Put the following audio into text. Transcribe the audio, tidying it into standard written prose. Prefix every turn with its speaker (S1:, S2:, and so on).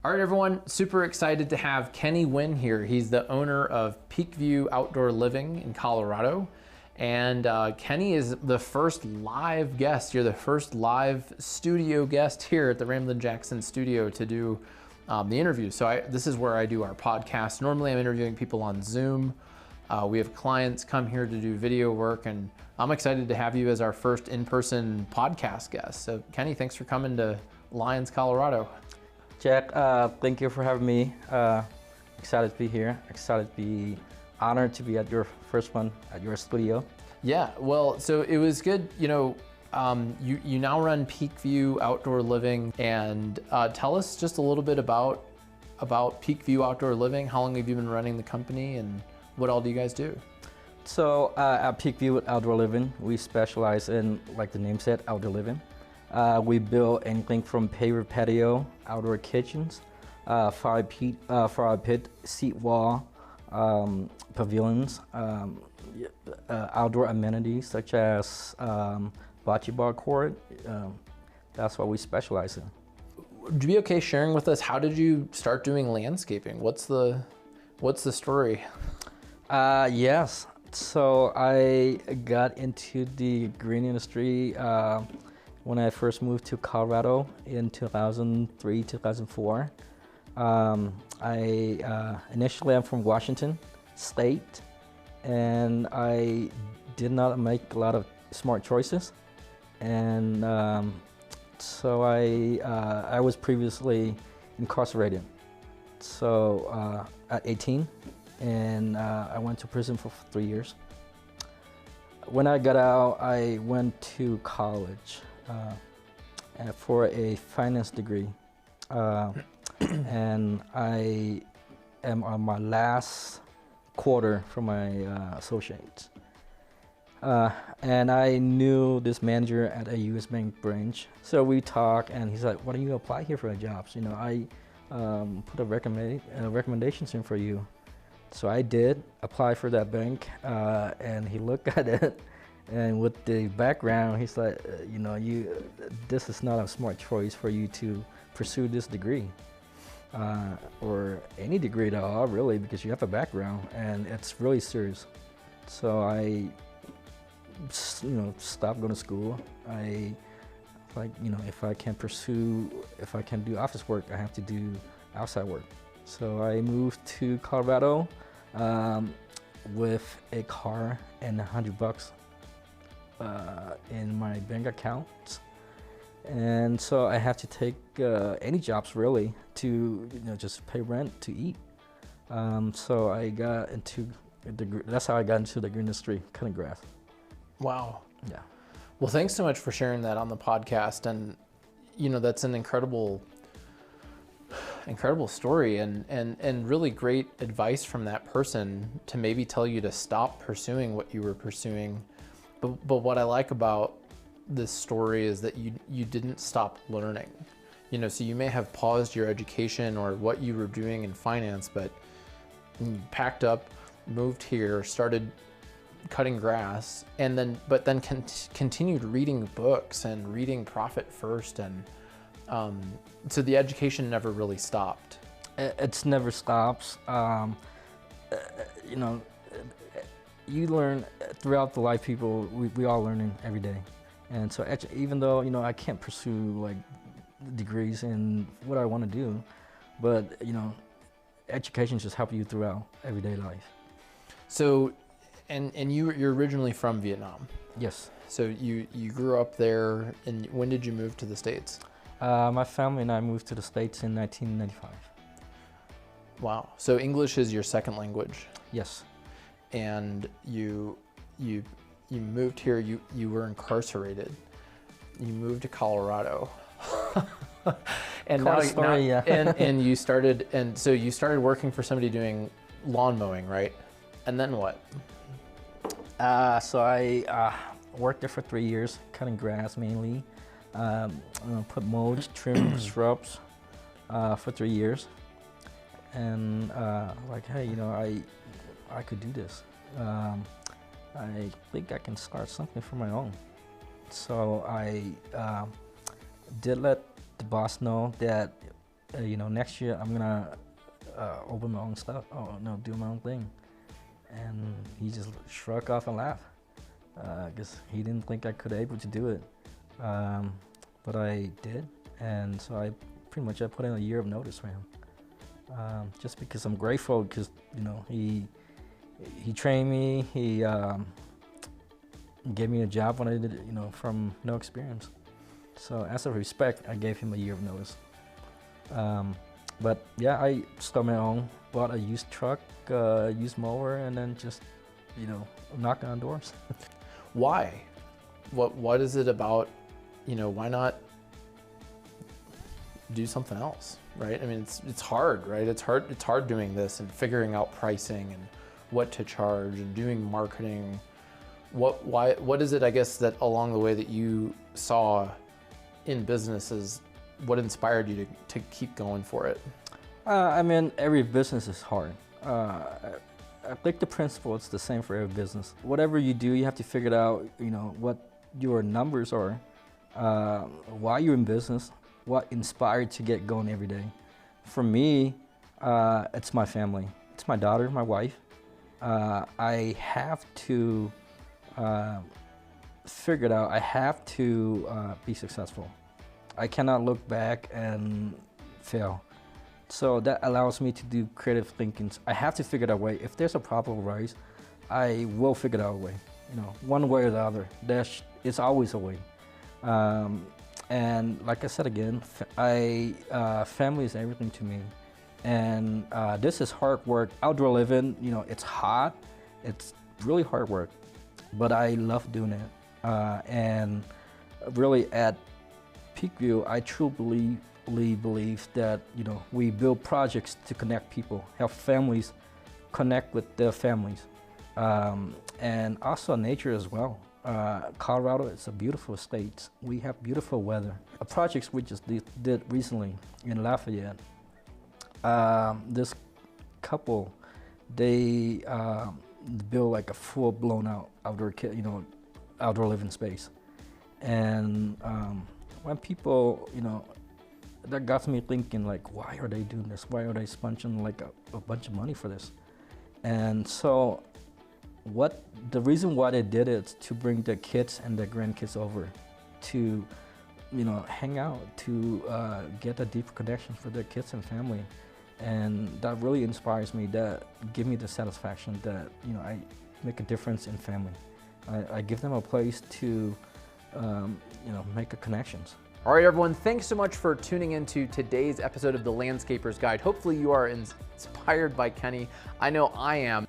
S1: All right, everyone, super excited to have Kenny Nguyen here. He's the owner of Peakview Outdoor Living in Colorado. And Kenny is the first live guest. You're the first live studio guest here at the Ramblin' Jackson studio to do the interview. So this is where I do our podcast. Normally I'm interviewing people on Zoom. We have clients come here to do video work, and I'm excited to have you as our first in-person podcast guest. So Kenny, thanks for coming to Lyons, Colorado.
S2: Jack, thank you for having me. Excited to be here. Excited to be honored to be at your first one at your studio.
S1: Yeah, well, so it was good. You know, you now run Peakview Outdoor Living, and tell us just a little bit about Peakview Outdoor Living. How long have you been running the company, and what all do you guys do?
S2: So at Peakview Outdoor Living, we specialize in, like the name said, outdoor living. We build anything from paver patio, outdoor kitchens, fire pit, seat wall, pavilions, outdoor amenities such as bocce ball court. That's what we specialize in.
S1: Would you be okay sharing with us, how did you start doing landscaping? What's the story?
S2: Yes. So I got into the green industry when I first moved to Colorado in 2003, 2004. Initially I'm from Washington State, and I did not make a lot of smart choices. And so I was previously incarcerated. So at 18, and I went to prison for 3 years. When I got out, I went to college for a finance degree, and I am on my last quarter for my associates. And I knew this manager at a U.S. Bank branch, so we talked, and he's like, "Why don't you apply here for jobs? You know, I put a recommendations in for you." So I did apply for that bank, and he looked at it. And with the background, he's like, you know, this is not a smart choice for you to pursue this degree, or any degree at all, really, because you have a background and it's really serious. So I, stopped going to school. If I can do office work, I have to do outside work. So I moved to Colorado with a car and $100 in my bank account, and so I have to take any jobs really to just pay rent, to eat. So I got into that's how I got into the green industry, cutting grass.
S1: Wow.
S2: Yeah.
S1: Well, thanks so much for sharing that on the podcast, and that's an incredible story, and really great advice from that person to maybe tell you to stop pursuing what you were pursuing. But what I like about this story is that you didn't stop learning. So you may have paused your education or what you were doing in finance, but you packed up, moved here, started cutting grass, but then continued reading books and reading Profit First, and so the education never really stopped.
S2: It's never stops. You learn throughout the life. People, we all learning every day, and so even though I can't pursue like degrees in what I want to do, but education just help you throughout everyday life.
S1: So, and you're originally from Vietnam.
S2: Yes.
S1: So you grew up there, and when did you move to the States?
S2: My family and I moved to the States in 1995.
S1: Wow. So English is your second language?
S2: Yes.
S1: And you moved here, you were incarcerated. You moved to Colorado. And and you started working for somebody doing lawn mowing, right? And then what?
S2: So I worked there for 3 years, cutting grass mainly. Put mulch, trim shrubs for 3 years, and hey, I could do this. I think I can start something for my own. So I did let the boss know that you know, next year I'm gonna open my own stuff. Oh no, do my own thing. And he just shrugged off and laughed. Because he didn't think I could able to do it, but I did, and so I put in a year of notice for him, just because I'm grateful. Because you know he trained me, he gave me a job when I did it, you know, from no experience. So as a respect, I gave him a year of notice. But yeah, I started my own, bought a used truck, used mower, and then just, you know, knocking on doors.
S1: Why? What is it about, you know, why not do something else, right? I mean, it's hard, right? It's hard doing this and figuring out pricing and what to charge and doing marketing. What is it, I guess, that along the way that you saw in businesses, what inspired you to keep going for it?
S2: I mean, every business is hard. I think the principle is the same for every business. Whatever you do, you have to figure out, you know, what your numbers are, why you're in business, what inspired to get going every day. For me, it's my family. It's my daughter, my wife. I have to figure it out. I have to be successful. I cannot look back and fail. So that allows me to do creative thinking. I have to figure out a way. If there's a problem arise, I will figure out a way. You know, one way or the other. It's always a way. And like I said again, family is everything to me. And this is hard work. Outdoor living, you know, it's hot. It's really hard work, but I love doing it. And really at Peakview, I truly believe that, you know, we build projects to connect people, help families connect with their families, and also nature as well. Colorado is a beautiful state. We have beautiful weather. A project we just did recently in Lafayette. This couple, they built like a full blown out outdoor living space, and when people, you know, that got me thinking, like, why are they doing this? Why are they spending like a bunch of money for this? And so the reason why they did it is to bring their kids and their grandkids over to, you know, hang out, to get a deeper connection for their kids and family. And that really inspires me, that give me the satisfaction that, you know, I make a difference in family. I give them a place to, you know, make a connections.
S1: All right, everyone, thanks so much for tuning into today's episode of The Landscaper's Guide. Hopefully you are inspired by Kenny. I know I am.